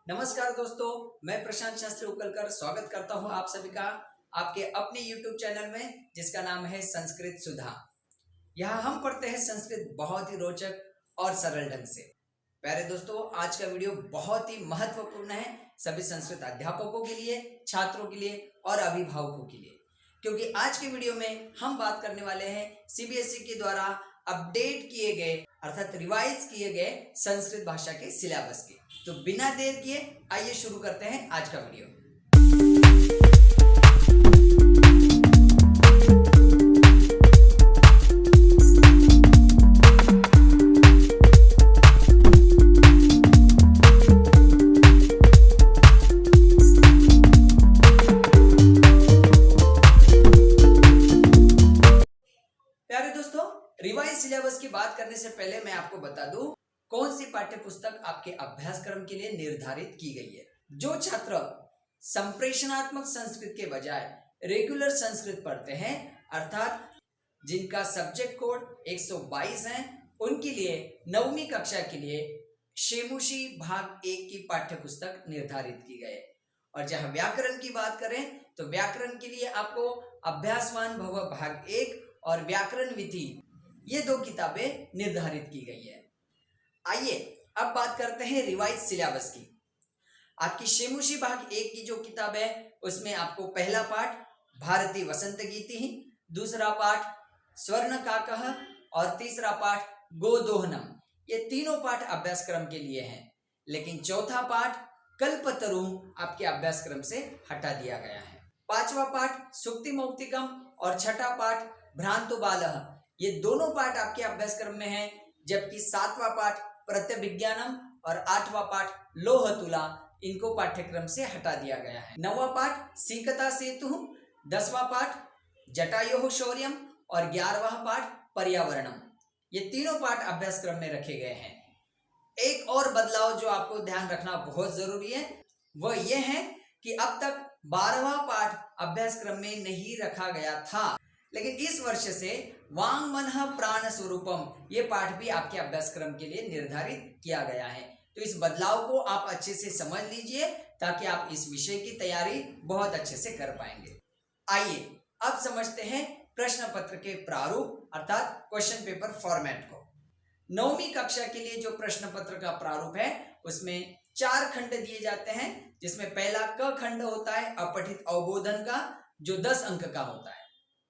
नमस्कार दोस्तों, मैं प्रशांत शास्त्री उकलकर स्वागत करता हूं आप सभी का आपके अपने YouTube चैनल में जिसका नाम है संस्कृत सुधा। यहाँ हम पढ़ते हैं संस्कृत बहुत ही रोचक और सरल ढंग से। प्यारे दोस्तों, आज का वीडियो बहुत ही महत्वपूर्ण है सभी संस्कृत अध्यापकों के लिए, छात्रों के लिए और अभिभावकों के लिए, क्योंकि आज के वीडियो में हम बात करने वाले हैं CBSE के द्वारा अपडेट किए गए अर्थात रिवाइज किए गए संस्कृत भाषा के सिलेबस की। तो बिना देर किए आइए शुरू करते हैं आज का वीडियो। प्यारे दोस्तों, रिवाइज सिलेबस की बात करने से पहले मैं आपको बता दूं कौन सी पाठ्य पुस्तक आपके अभ्यासक्रम के लिए निर्धारित की गई है। जो छात्र संप्रेषणात्मक संस्कृत के बजाय रेगुलर संस्कृत पढ़ते हैं अर्थात जिनका सब्जेक्ट कोड 122 है, उनके लिए 9वीं कक्षा के लिए शेमुशी भाग 1 की पाठ्य पुस्तक निर्धारित की गई है। और जहां व्याकरण की बात करें तो व्याकरण के लिए आपको अभ्यासवान भव भाग 1 और व्याकरण विधि ये 2 किताबें निर्धारित की गई है। आइए अब बात करते हैं रिवाइज सिलेबस की। आपकी शेमुशी भाग 1 की जो किताब है उसमें आपको पहला पाठ भारतीय वसंत गीति ही, दूसरा पाठ स्वर्ण काकः और तीसरा पाठ गोदोहनम, ये तीनों पाठ अभ्यासक्रम के लिए हैं। लेकिन चौथा पाठ कल्पतरु आपके अभ्यासक्रम से हटा दिया गया है। पांचवा पाठ सुक्ति मौक्तिकम और छठा पाठ भ्रांतो बालः, ये दोनों पाठ आपके अभ्यासक्रम में हैं, जबकि 7वां पाठ प्रत्यभिज्ञानम और 8वां पाठ लोहतुला इनको पाठ्यक्रम से हटा दिया गया है। 9वां पाठ सीकता सेतु, 10वां पाठ जटायोः शौर्यम और 11वां पाठ पर्यावरणम, ये तीनों पाठ अभ्यासक्रम में रखे गए हैं। एक और बदलाव जो आपको ध्यान रखना बहुत जरूरी है वह यह है कि अब तक 12वां पाठ अभ्यासक्रम में नहीं रखा गया था, लेकिन इस वर्ष से वांग मनः प्राण स्वरूपम ये पाठ भी आपके अभ्यासक्रम के लिए निर्धारित किया गया है। तो इस बदलाव को आप अच्छे से समझ लीजिए ताकि आप इस विषय की तैयारी बहुत अच्छे से कर पाएंगे। आइए अब समझते हैं प्रश्न पत्र के प्रारूप अर्थात क्वेश्चन पेपर फॉर्मेट को। 9वीं कक्षा के लिए जो प्रश्न पत्र का प्रारूप है उसमें 4 खंड दिए जाते हैं, जिसमें पहला क खंड होता है अपठित अवबोधन का जो 10 अंक का होता है।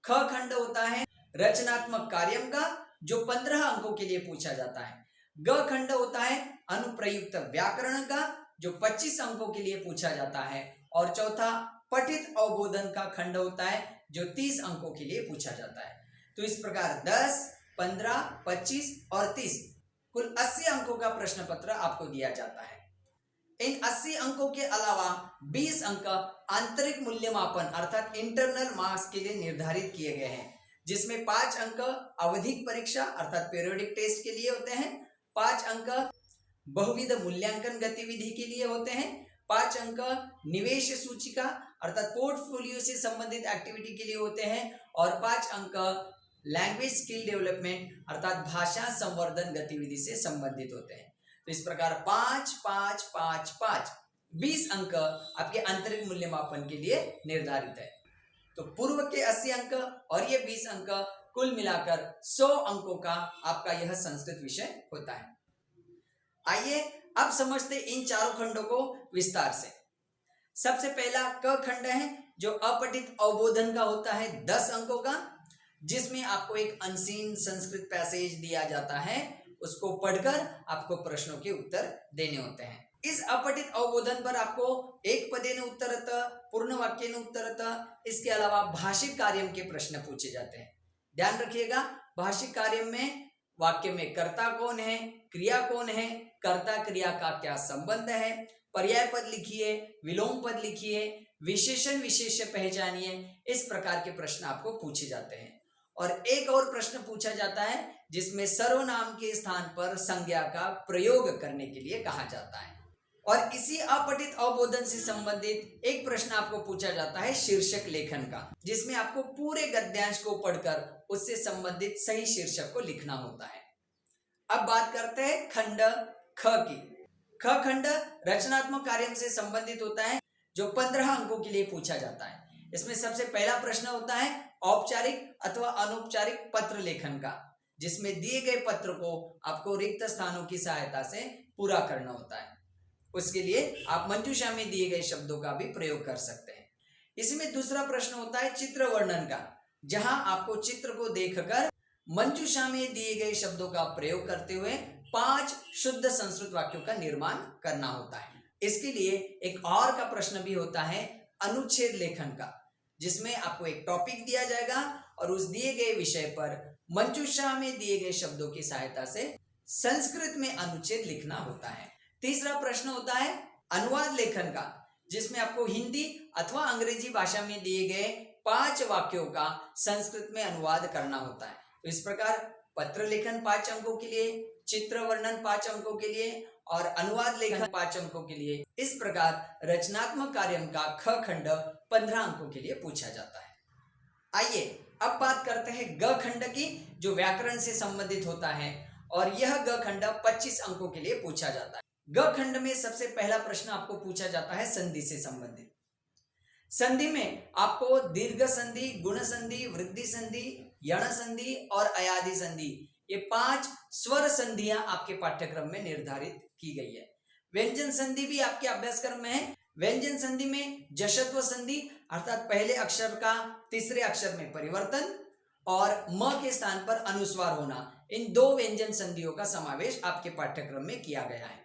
ख खंड होता है रचनात्मक कार्यम का जो 15 अंकों के लिए पूछा जाता है। ग खंड होता है अनुप्रयुक्त व्याकरण का जो 25 अंकों के लिए पूछा जाता है। और चौथा पठित अवबोधन का खंड होता है जो 30 अंकों के लिए पूछा जाता है। तो इस प्रकार 10, 15, 25 और 30 कुल 80 अंकों का प्रश्न पत्र आपको दिया जाता है। इन 80 अंकों के अलावा 20 अंक आंतरिक मूल्यमापन अर्थात इंटरनल मार्क्स के लिए निर्धारित किए गए हैं, जिसमें 5 अंक आवधिक परीक्षा अर्थात पीरियोडिक टेस्ट के लिए होते हैं, 5 अंक बहुविध मूल्यांकन गतिविधि के लिए होते हैं, 5 अंक निवेश सूचिका अर्थात पोर्टफोलियो से संबंधित एक्टिविटी के लिए होते हैं और 5 अंक लैंग्वेज स्किल डेवलपमेंट अर्थात भाषा संवर्धन गतिविधि से संबंधित होते हैं। तो इस प्रकार 5, 5, 5, 5 20 अंक आपके आंतरिक मूल्यमापन के लिए निर्धारित है। तो पूर्व के 80 अंक और ये 20 अंक कुल मिलाकर 100 अंकों का आपका यह संस्कृत विषय होता है। आइए अब समझते इन चारों खंडों को विस्तार से। सबसे पहला क खंड है जो अपठित अवबोधन का होता है 10 अंकों का, जिसमें आपको एक अनसीन संस्कृत पैसेज दिया जाता है, उसको पढ़कर आपको प्रश्नों के उत्तर देने होते हैं। इस अपठित अवबोधन पर आपको एक पदेन उत्तरतः, पूर्ण वाक्येन उत्तरतः, इसके अलावा भाषिक कार्यम के प्रश्न पूछे जाते हैं। ध्यान रखिएगा, भाषिक कार्यम में वाक्य में कर्ता कौन है, क्रिया कौन है, कर्ता क्रिया का क्या संबंध है, पर्याय पद लिखिए, विलोम पद लिखिए, विशेषण विशेष्य पहचानिए, इस प्रकार के प्रश्न आपको पूछे जाते हैं। और एक और प्रश्न पूछा जाता है जिसमें सर्वनाम के स्थान पर संज्ञा का प्रयोग करने के लिए कहा जाता है। और इसी अपठित अवबोधन से संबंधित एक प्रश्न आपको पूछा जाता है शीर्षक लेखन का, जिसमें आपको पूरे गद्यांश को पढ़कर उससे संबंधित सही शीर्षक को लिखना होता है। अब बात करते हैं खंड ख की। ख खंड रचनात्मक कार्य से संबंधित होता है, जो 15 अंकों के लिए पूछा जाता है। इसमें सबसे पहला प्रश्न होता है औपचारिक अथवा अनौपचारिक पत्र लेखन का, जिसमें दिए गए पत्र को आपको रिक्त स्थानों की सहायता से पूरा करना होता है। उसके लिए आप मंजूषा में दिए गए शब्दों का भी प्रयोग कर सकते हैं। इसमें दूसरा प्रश्न होता है चित्र वर्णन का, जहां आपको चित्र को देखकर मंजूषा में दिए गए शब्दों का प्रयोग करते हुए 5 शुद्ध संस्कृत वाक्यों का निर्माण करना होता है। इसके लिए एक और का प्रश्न भी होता है अनुच्छेद लेखन का, जिसमें आपको एक टॉपिक दिया जाएगा और उस दिए गए विषय पर मंजूषा में दिए गए शब्दों की सहायता से संस्कृत में अनुच्छेद लिखना होता है। तीसरा प्रश्न होता है अनुवाद लेखन का, जिसमें आपको हिंदी अथवा अंग्रेजी भाषा में दिए गए 5 वाक्यों का संस्कृत में अनुवाद करना होता है। तो इस प्रकार पत्र लेखन 5 अंकों के लिए, चित्र वर्णन 5 अंकों के लिए और अनुवाद लेखन 5 अंकों के लिए, इस प्रकार रचनात्मक कार्य का ख खंड 15 अंकों के लिए पूछा जाता है। आइए अब बात करते हैं ग खंड की, जो व्याकरण से संबंधित होता है, और यह ग खंड 25 अंकों के लिए पूछा जाता है। ग खंड में सबसे पहला प्रश्न आपको पूछा जाता है संधि से संबंधित। संधि में आपको दीर्घ संधि, गुण संधि, वृद्धि संधि, यण संधि और अयादि संधि, ये 5 स्वर संधियां आपके पाठ्यक्रम में निर्धारित की गई है। व्यंजन संधि भी आपके अभ्यासक्रम में है। व्यंजन संधि में जशत्व संधि अर्थात पहले अक्षर का तीसरे अक्षर में परिवर्तन और म के स्थान पर अनुस्वार होना, इन 2 व्यंजन संधियों का समावेश आपके पाठ्यक्रम में किया गया है।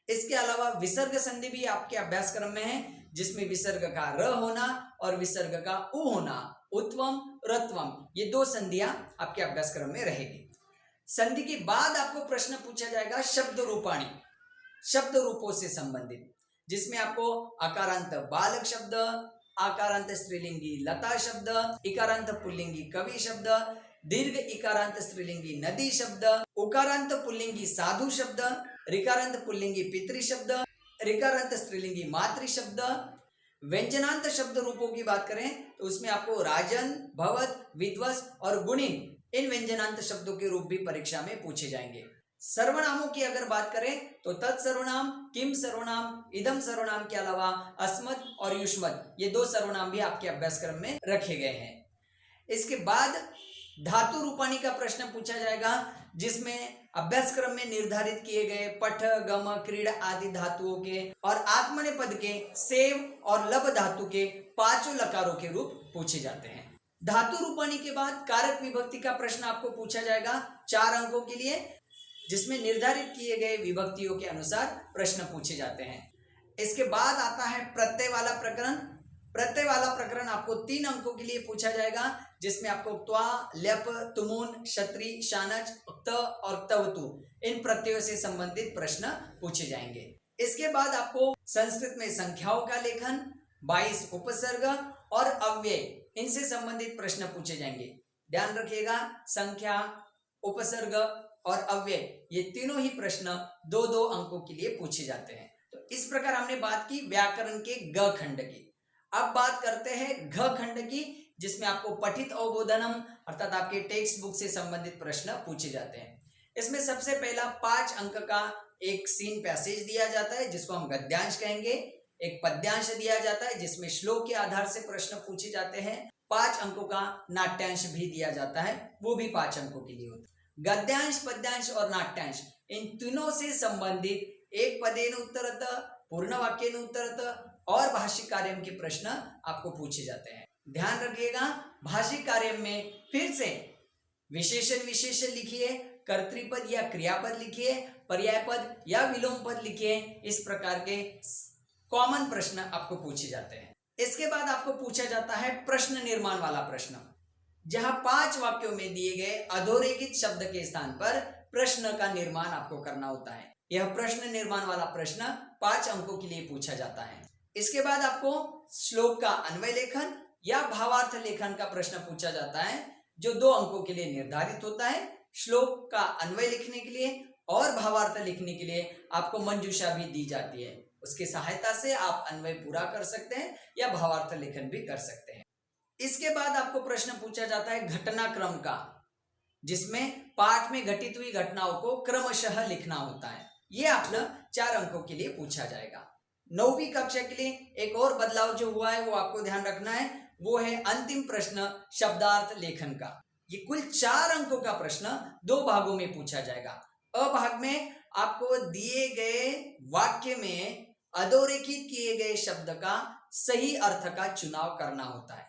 इसके अलावा विसर्ग संधि भी आपके अभ्यासक्रम में है, जिसमें विसर्ग का र होना और विसर्ग का उ होना, उत्वम रत्वम, ये 2 संधियां आपके अभ्यासक्रम में रहेगी। संधि के बाद आपको प्रश्न पूछा जाएगा शब्द रूपाणी, शब्द रूपों से संबंधित, जिसमें आपको अकारांत बालक शब्द, आकारांत स्त्रीलिंगी लता शब्द, इकारांत पुल्लिंगी कवि शब्द, दीर्घ इकारांत स्त्रीलिंगी नदी शब्द, उकारांत पुल्लिंगी साधु शब्द, ऋकारांत पुल्लिंगी पितृ शब्द, ऋकारांत स्त्रीलिंगी मातृ शब्द। व्यंजनांत शब्द रूपों की बात करें तो उसमें आपको राजन, भवत, विद्वस और गुणिन, इन व्यंजनांत शब्दों के रूप भी परीक्षा में पूछे जाएंगे। सर्वनामों की अगर बात करें तो तत्सर्वनाम, किम सर्वनाम, इदम सर्वनाम के अलावा अस्मत् और युष्मत्, ये 2 सर्वनाम भी आपके अभ्यासक्रम में रखे गए हैं। इसके बाद धातु रूपाणी का प्रश्न पूछा जाएगा, जिसमें अभ्यासक्रम में निर्धारित किए गए पठ, गम, क्रीड आदि धातुओं के और आत्मनेपद के सेव और लब धातु के 5 लकारों के रूप पूछे जाते हैं। धातु रूपाणी के बाद कारक विभक्ति का प्रश्न आपको पूछा जाएगा 4 अंकों के लिए, जिसमें निर्धारित किए गए विभक्तियों के अनुसार प्रश्न पूछे जाते हैं। इसके बाद आता है प्रत्यय वाला प्रकरण। प्रत्यय वाला प्रकरण आपको 3 अंकों के लिए पूछा जाएगा, जिसमें आपको त्वा, ल्यप, तुमुन, क्षत्रि, शानच, त और तवतु, इन प्रत्ययों से संबंधित प्रश्न पूछे जाएंगे। इसके बाद आपको संस्कृत में संख्याओं का लेखन, 22 उपसर्ग और अव्यय, इनसे संबंधित प्रश्न पूछे जाएंगे। ध्यान रखिएगा, संख्या, उपसर्ग और अव्यय, ये तीनों ही प्रश्न 2-2 अंकों के लिए पूछे जाते हैं। तो इस प्रकार हमने बात की व्याकरण के ग खंड की। अब बात करते हैं घ खंड की, जिसमें आपको पठित अवबोधनम अर्थात आपके टेक्स्ट बुक से संबंधित प्रश्न पूछे जाते हैं। इसमें सबसे पहला 5 अंक का एक सीन पैसेज दिया जाता है, जिसको हम गद्यांश कहेंगे। एक पद्यांश दिया जाता है, जिसमें श्लोक के आधार से प्रश्न पूछे जाते हैं। 5 अंकों का नाट्यांश भी दिया जाता है, वो भी 5 अंकों के लिए होता है। गद्यांश, पद्यांश और नाट्यांश, इन तीनों से संबंधित एक पदेन उत्तरत, पूर्ण वाक्येन उत्तरत और भाषिक कार्य के प्रश्न आपको पूछे जाते हैं। ध्यान रखिएगा, भाषिक कार्य में फिर से विशेषण विशेषण लिखिए, कर्तृपद या क्रियापद लिखिए, पर्यायपद या विलोम पद लिखिए, इस प्रकार के कॉमन प्रश्न आपको पूछे जाते हैं। इसके बाद आपको पूछा जाता है प्रश्न निर्माण वाला प्रश्न, जहां 5 वाक्यों में दिए गए अधोरेखित शब्द के स्थान पर प्रश्न का निर्माण आपको करना होता है। यह प्रश्न निर्माण वाला प्रश्न 5 अंकों के लिए पूछा जाता है। इसके बाद आपको श्लोक का अन्वय लेखन या भावार्थ लेखन का प्रश्न पूछा जाता है, जो 2 अंकों के लिए निर्धारित होता है। श्लोक का अन्वय लिखने के लिए और भावार्थ लिखने के लिए आपको मंजूषा भी दी जाती है, उसकी सहायता से आप अन्वय पूरा कर सकते हैं या भावार्थ लेखन भी कर सकते हैं। इसके बाद आपको प्रश्न पूछा जाता है घटनाक्रम का, जिसमें पाठ में घटित हुई घटनाओं को क्रमशः लिखना होता है। ये आपने 4 अंकों के लिए पूछा जाएगा। 9वीं कक्षा के लिए एक और बदलाव जो हुआ है वो आपको ध्यान रखना है, वो है अंतिम प्रश्न शब्दार्थ लेखन का। ये कुल 4 अंकों का प्रश्न 2 भागों में पूछा जाएगा। अ भाग में आपको दिए गए वाक्य में अधोरेखित किए गए शब्द का सही अर्थ का चुनाव करना होता है,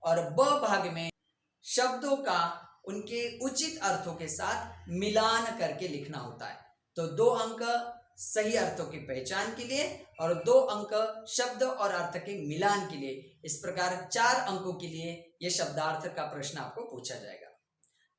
और ब भाग में शब्दों का उनके उचित अर्थों के साथ मिलान करके लिखना होता है। तो 2 अंक सही अर्थों की पहचान के लिए और 2 अंक शब्द और अर्थ के मिलान के लिए। इस प्रकार 4 अंकों के लिए यह शब्दार्थ का प्रश्न आपको पूछा जाएगा।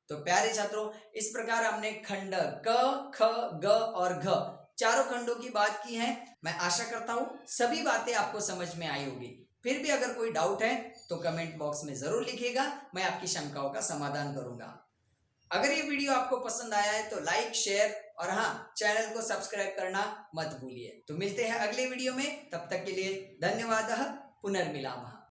तो प्यारे छात्रों, इस प्रकार हमने खंड क, ख, ग और घ चारों खंडों की बात की है। मैं आशा करता हूं सभी बातें आपको समझ में आई होगी। फिर भी अगर कोई डाउट है तो कमेंट बॉक्स में जरूर लिखिएगा, मैं आपकी शंकाओं का समाधान करूंगा। अगर ये वीडियो आपको पसंद आया है तो लाइक, शेयर और हाँ, चैनल को सब्सक्राइब करना मत भूलिए। तो मिलते हैं अगले वीडियो में, तब तक के लिए धन्यवाद। पुनर्मिलामः।